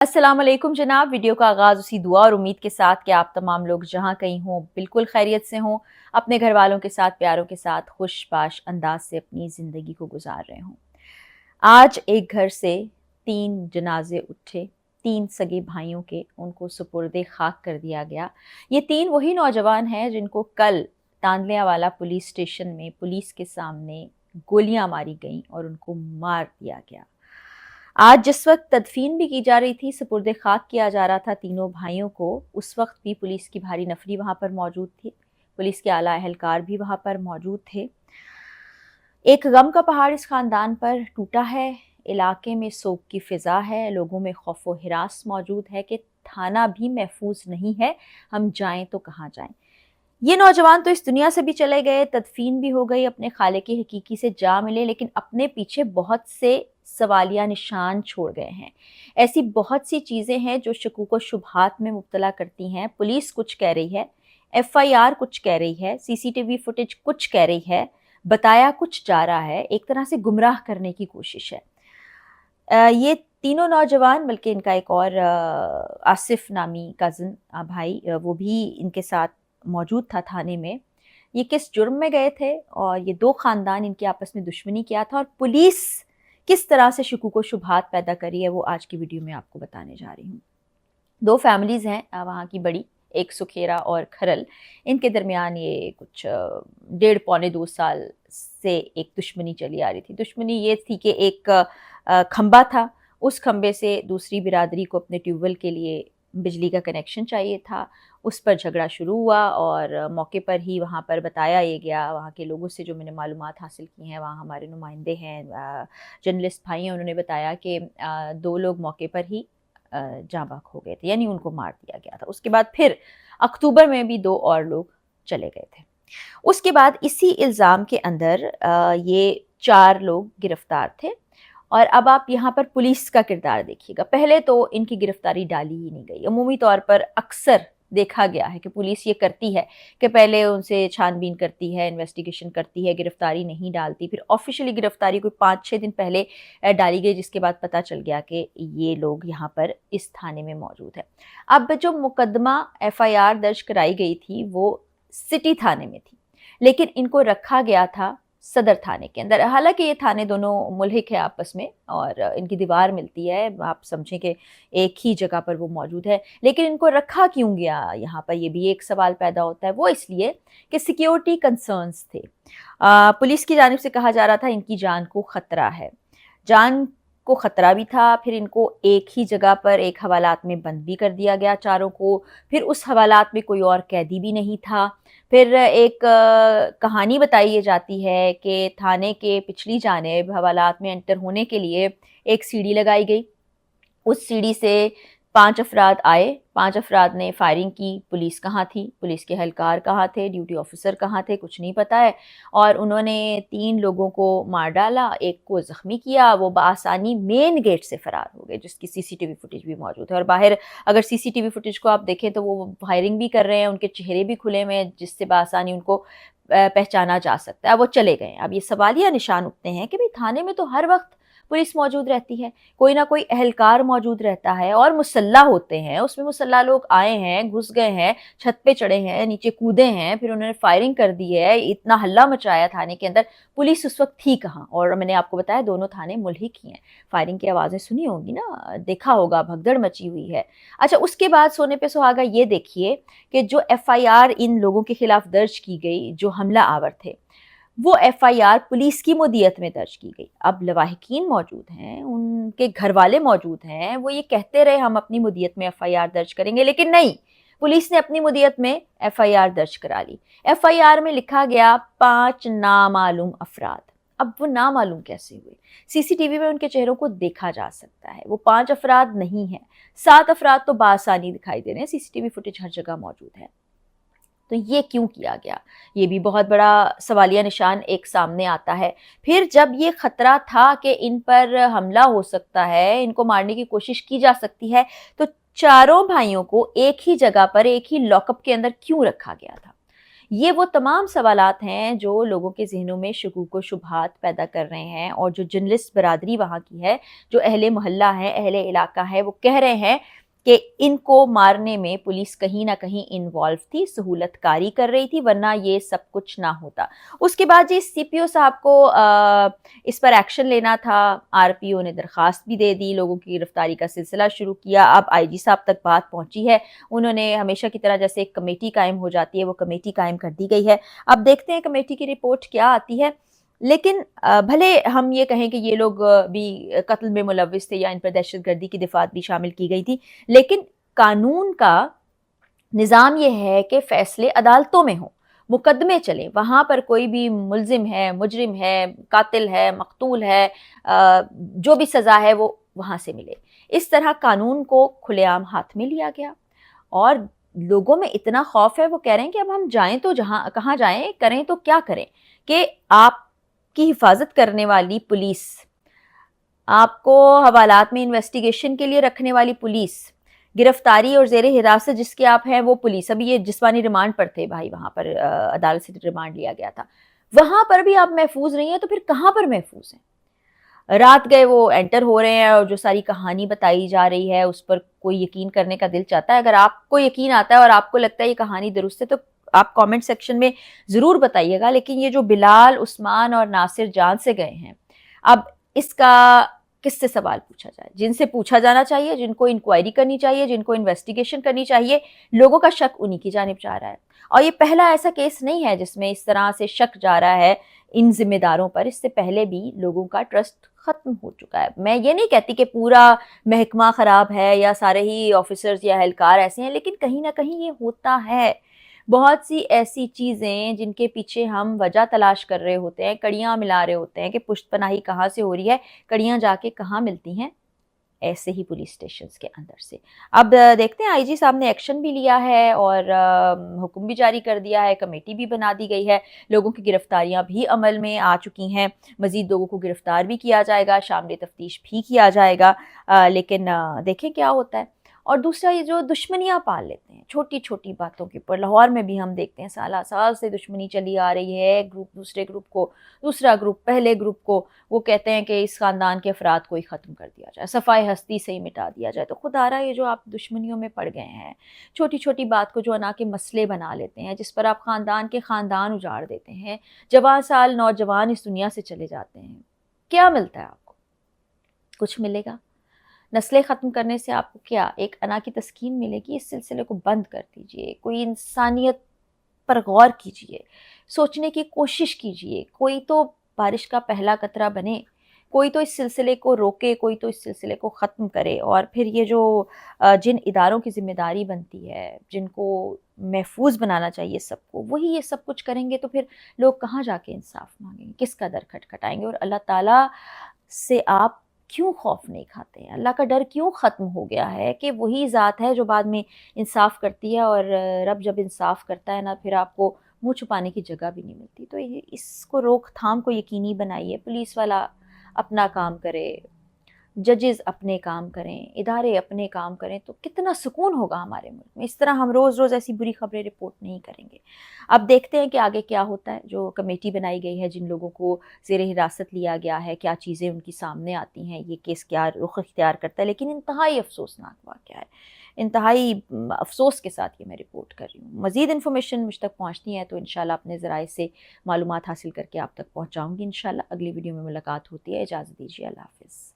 अस्सलाम वालेकुम जनाब। वीडियो का आगाज़ उसी दुआ और उम्मीद के साथ कि आप तमाम लोग जहाँ कहीं हों बिल्कुल खैरियत से हों, अपने घर वालों के साथ, प्यारों के साथ खुशबाश अंदाज से अपनी ज़िंदगी को गुजार रहे हों। आज एक घर से 3 जनाजे उठे, 3 सगे भाइयों के, उनको सुपुर्दे खाक कर दिया गया। ये 3 वही नौजवान हैं जिनको कल तांदलियावाला पुलिस स्टेशन में पुलिस के सामने गोलियां मारी गईं और उनको मार दिया गया। आज जिस वक्त तदफीन भी की जा रही थी, सुपुर्दे खाक किया जा रहा था तीनों भाइयों को, उस वक्त भी पुलिस की भारी नफरी वहाँ पर मौजूद थी। पुलिस के आला एहलकार भी वहाँ पर मौजूद थे। एक गम का पहाड़ इस खानदान पर टूटा है। इलाके में सोग की फिजा है, लोगों में खौफ व हिरास मौजूद है कि थाना भी महफूज नहीं है, हम जाएं तो कहाँ जाएं। ये नौजवान तो इस दुनिया से भी चले गए, तदफीन भी हो गई, अपने खाले की हकीकी से जा मिले, लेकिन अपने पीछे बहुत से सवालिया निशान छोड़ गए हैं। ऐसी बहुत सी चीज़ें हैं जो शकूक व शुबहात में मुब्तला करती हैं। पुलिस कुछ कह रही है, FIR कुछ कह रही है, CCTV फुटेज कुछ कह रही है, बताया कुछ जा रहा है, एक तरह से गुमराह करने की कोशिश है। ये तीनों नौजवान, बल्कि इनका एक और आसिफ नामी कज़न भाई, वो भी इनके साथ मौजूद था थाने में। ये किस जुर्म में गए थे और ये 2 ख़ानदान इनकी आपस में दुश्मनी क्या था और पुलिस किस तरह से शकूक व शुबहात पैदा करी है, वो आज की वीडियो में आपको बताने जा रही हूँ। 2 फैमिलीज़ हैं वहाँ की बड़ी, एक सुखेरा और खरल। इनके दरमियान ये कुछ डेढ़ पौने 2 साल से एक दुश्मनी चली आ रही थी। दुश्मनी ये थी कि एक खंबा था, उस खंबे से दूसरी बिरादरी को अपने ट्यूबवेल के लिए बिजली का कनेक्शन चाहिए था। उस पर झगड़ा शुरू हुआ और मौके पर ही वहाँ पर बताया ये गया, वहाँ के लोगों से जो मैंने मालूमात हासिल की हैं, वहाँ हमारे नुमाइंदे हैं, जर्नलिस्ट भाई हैं, उन्होंने बताया कि 2 लोग मौके पर ही जाँ बाक हो गए थे, यानी उनको मार दिया गया था। उसके बाद फिर अक्टूबर में भी 2 और लोग चले गए थे। उसके बाद इसी इल्ज़ाम के अंदर ये 4 लोग गिरफ्तार थे और अब आप यहाँ पर पुलिस का किरदार देखिएगा। पहले तो इनकी गिरफ्तारी डाली ही नहीं गई। अमूमी तौर पर अक्सर देखा गया है कि पुलिस ये करती है कि पहले उनसे छानबीन करती है, इन्वेस्टिगेशन करती है, गिरफ्तारी नहीं डालती। फिर ऑफिशियली गिरफ्तारी कोई 5-6 दिन पहले डाली गई, जिसके बाद पता चल गया कि ये लोग यहाँ पर इस थाने में मौजूद है। अब जो मुकदमा FIR दर्ज कराई गई थी वो सिटी थाने में थी, लेकिन इनको रखा गया था सदर थाने के अंदर। हालांकि ये थाने दोनों मुल्हिक है आपस में और इनकी दीवार मिलती है, आप समझें कि एक ही जगह पर वो मौजूद है, लेकिन इनको रखा क्यों गया यहाँ पर, ये भी एक सवाल पैदा होता है। वो इसलिए कि सिक्योरिटी कंसर्न्स थे। पुलिस की जानिब से कहा जा रहा था इनकी जान को ख़तरा है। जान को ख़तरा भी था, फिर इनको एक ही जगह पर एक हवालात में बंद भी कर दिया गया चारों को। फिर उस हवालात में कोई और कैदी भी नहीं था। फिर एक कहानी बताई जाती है कि थाने के पिछली जानिब हवालात में एंटर होने के लिए एक सीढ़ी लगाई गई। उस सीढ़ी से 5 अफराद आए, 5 अफराद ने फायरिंग की। पुलिस कहाँ थी, पुलिस के एहलकार कहाँ थे, ड्यूटी ऑफिसर कहाँ थे, कुछ नहीं पता है। और उन्होंने 3 लोगों को मार डाला, एक को ज़ख्मी किया। वो बआसानी मेन गेट से फ़रार हो गए, जिसकी CCTV फुटेज भी मौजूद है। और बाहर अगर CCTV फुटेज को आप देखें तो वो फायरिंग भी कर रहे हैं, उनके चेहरे भी खुले हुए हैं, जिससे बआसानी उनको पहचाना जा सकता है। वो चले गए। अब ये सवालिया निशान उठते हैं कि भाई थाने में तो हर वक्त पुलिस मौजूद रहती है, कोई ना कोई एहलकार मौजूद रहता है और मुसल्ला होते हैं। उसमें मुसल्ला लोग आए हैं, घुस गए हैं, छत पे चढ़े हैं, नीचे कूदे हैं, फिर उन्होंने फायरिंग कर दी है, इतना हल्ला मचाया थाने के अंदर। पुलिस उस वक्त थी कहाँ? और मैंने आपको बताया दोनों थाने मुल्हिक ही हैं। फायरिंग की आवाज़ें सुनी होंगी ना, देखा होगा, भगदड़ मची हुई है। अच्छा, उसके बाद सोने पे सुहागा ये देखिए कि जो FIR इन लोगों के खिलाफ दर्ज की गई, जो हमला आवर थे, वो FIR पुलिस की मुदियत में दर्ज की गई। अब लवाहिकीन मौजूद हैं, उनके घर वाले मौजूद हैं, वो ये कहते रहे हम अपनी मुदियत में FIR दर्ज करेंगे, लेकिन नहीं, पुलिस ने अपनी मुदियत में FIR दर्ज करा ली। FIR में लिखा गया 5 नामालूम अफराद। अब वो नामालूम कैसे हुए? CCTV में उनके चेहरों को देखा जा सकता है। वो 5 अफराद नहीं हैं, 7 अफराद तो बासानी दिखाई दे रहे हैं, CCTV फुटेज हर जगह मौजूद है। तो ये क्यों किया गया? ये भी बहुत बड़ा सवालिया निशान एक सामने आता है। फिर जब ये ख़तरा था कि इन पर हमला हो सकता है, इनको मारने की कोशिश की जा सकती है, तो चारों भाइयों को एक ही जगह पर, एक ही लॉकअप के अंदर क्यों रखा गया था? یہ وہ تمام سوالات ہیں جو لوگوں کے ذہنوں میں شکوک و شبہات پیدا کر رہے ہیں، اور جو جرنلسٹ برادری وہاں کی ہے، جو اہل محلہ ہے، اہل علاقہ ہے، وہ کہہ رہے ہیں کہ ان کو مارنے میں پولیس کہیں نہ کہیں انوالو تھی، سہولت کاری کر رہی تھی، ورنہ یہ سب کچھ نہ ہوتا۔ اس کے بعد جی سی پی او صاحب کو اس پر ایکشن لینا تھا، آر پی او نے درخواست بھی دے دی، لوگوں کی گرفتاری کا سلسلہ شروع کیا، اب آئی جی صاحب تک بات پہنچی ہے، انہوں نے ہمیشہ کی طرح جیسے ایک کمیٹی قائم ہو جاتی ہے، وہ کمیٹی قائم کر دی گئی ہے۔ اب دیکھتے ہیں کمیٹی کی رپورٹ کیا آتی ہے، لیکن بھلے ہم یہ کہیں کہ یہ لوگ بھی قتل میں ملوث تھے یا ان پر دہشت گردی کی دفعات بھی شامل کی گئی تھی، لیکن قانون کا نظام یہ ہے کہ فیصلے عدالتوں میں ہوں، مقدمے چلیں، وہاں پر کوئی بھی ملزم ہے، مجرم ہے، قاتل ہے، مقتول ہے، جو بھی سزا ہے وہ وہاں سے ملے۔ اس طرح قانون کو کھلے عام ہاتھ میں لیا گیا، اور لوگوں میں اتنا خوف ہے، وہ کہہ رہے ہیں کہ اب ہم جائیں تو جہاں کہاں جائیں، کریں تو کیا کریں، کہ آپ کی حفاظت کرنے والی پولیس، آپ کو حوالات میں انویسٹیگیشن کے لیے رکھنے والی پولیس، گرفتاری اور زیر حراست جس کے آپ ہیں وہ پولیس، ابھی یہ جسمانی ریمانڈ پر تھے بھائی، وہاں پر عدالت سے ریمانڈ لیا گیا تھا، وہاں پر بھی آپ محفوظ نہیں ہیں، تو پھر کہاں پر محفوظ ہیں؟ رات گئے وہ انٹر ہو رہے ہیں، اور جو ساری کہانی بتائی جا رہی ہے اس پر کوئی یقین کرنے کا دل چاہتا ہے۔ اگر آپ کو یقین آتا ہے اور آپ کو لگتا ہے یہ کہانی درست ہے تو آپ کامنٹ سیکشن میں ضرور بتائیے گا، لیکن یہ جو بلال، عثمان اور ناصر جان سے گئے ہیں، اب اس کا کس سے سوال پوچھا جائے؟ جن سے پوچھا جانا چاہیے، جن کو انکوائری کرنی چاہیے، جن کو انویسٹیگیشن کرنی چاہیے، لوگوں کا شک انہی کی جانب جا رہا ہے۔ اور یہ پہلا ایسا کیس نہیں ہے جس میں اس طرح سے شک جا رہا ہے ان ذمہ داروں پر، اس سے پہلے بھی لوگوں کا ٹرسٹ ختم ہو چکا ہے۔ میں یہ نہیں کہتی کہ پورا محکمہ خراب ہے یا سارے ہی آفیسرز یا اہلکار ایسے ہیں، لیکن کہیں نہ کہیں یہ ہوتا ہے۔ بہت سی ایسی چیزیں جن کے پیچھے ہم وجہ تلاش کر رہے ہوتے ہیں، کڑیاں ملا رہے ہوتے ہیں کہ پشت پناہی کہاں سے ہو رہی ہے، کڑیاں جا کے کہاں ملتی ہیں، ایسے ہی پولیس اسٹیشنز کے اندر سے۔ اب دیکھتے ہیں، آئی جی صاحب نے ایکشن بھی لیا ہے اور حکم بھی جاری کر دیا ہے، کمیٹی بھی بنا دی گئی ہے، لوگوں کی گرفتاریاں بھی عمل میں آ چکی ہیں، مزید لوگوں کو گرفتار بھی کیا جائے گا، شامل تفتیش بھی کیا جائے گا، لیکن دیکھیں کیا ہوتا ہے۔ اور دوسرا یہ جو دشمنیاں پال لیتے ہیں چھوٹی چھوٹی باتوں کے اوپر، لاہور میں بھی ہم دیکھتے ہیں سالہ سال سے دشمنی چلی آ رہی ہے، ایک گروپ دوسرے گروپ کو، دوسرا گروپ پہلے گروپ کو، وہ کہتے ہیں کہ اس خاندان کے افراد کو ہی ختم کر دیا جائے، صفائی ہستی سے ہی مٹا دیا جائے۔ تو خدا رہا یہ جو آپ دشمنیوں میں پڑ گئے ہیں، چھوٹی چھوٹی بات کو جو انا کے مسئلے بنا لیتے ہیں، جس پر آپ خاندان کے خاندان اجاڑ دیتے ہیں، جوان سال نوجوان اس دنیا سے چلے جاتے ہیں، کیا ملتا ہے آپ کو؟ کچھ ملے گا؟ نسلیں ختم کرنے سے آپ کو کیا ایک انا کی تسکین ملے گی؟ اس سلسلے کو بند کر دیجئے، کوئی انسانیت پر غور کیجئے، سوچنے کی کوشش کیجئے، کوئی تو بارش کا پہلا قطرہ بنے، کوئی تو اس سلسلے کو روکے، کوئی تو اس سلسلے کو ختم کرے، اور پھر یہ جو جن اداروں کی ذمہ داری بنتی ہے، جن کو محفوظ بنانا چاہیے سب کو، وہی یہ سب کچھ کریں گے تو پھر لوگ کہاں جا کے انصاف مانگیں گے، کس کا در کھٹکھٹائیں گے؟ اور اللہ تعالیٰ سے آپ کیوں خوف نہیں کھاتے ہیں؟ اللہ کا ڈر کیوں ختم ہو گیا ہے کہ وہی ذات ہے جو بعد میں انصاف کرتی ہے، اور رب جب انصاف کرتا ہے نا، پھر آپ کو منہ چھپانے کی جگہ بھی نہیں ملتی۔ تو اس کو روک تھام کو یقینی بنائیے، پولیس والا اپنا کام کرے، ججز اپنے کام کریں، ادارے اپنے کام کریں، تو کتنا سکون ہوگا ہمارے ملک میں۔ اس طرح ہم روز روز ایسی بری خبریں رپورٹ نہیں کریں گے۔ اب دیکھتے ہیں کہ آگے کیا ہوتا ہے۔ جو کمیٹی بنائی گئی ہے، جن لوگوں کو زیر حراست لیا گیا ہے، کیا چیزیں ان کی سامنے آتی ہیں، یہ کیس کیا رخ اختیار کرتا ہے، لیکن انتہائی افسوسناک واقعہ ہے، انتہائی افسوس کے ساتھ یہ میں رپورٹ کر رہی ہوں۔ مزید انفارمیشن مجھ تک پہنچتی ہے تو انشاءاللہ اپنے ذرائع سے معلومات حاصل کر کے آپ تک پہنچاؤں گی۔ انشاءاللہ اگلی ویڈیو میں ملاقات ہوتی ہے، اجازت دیجیے، اللہ حافظ۔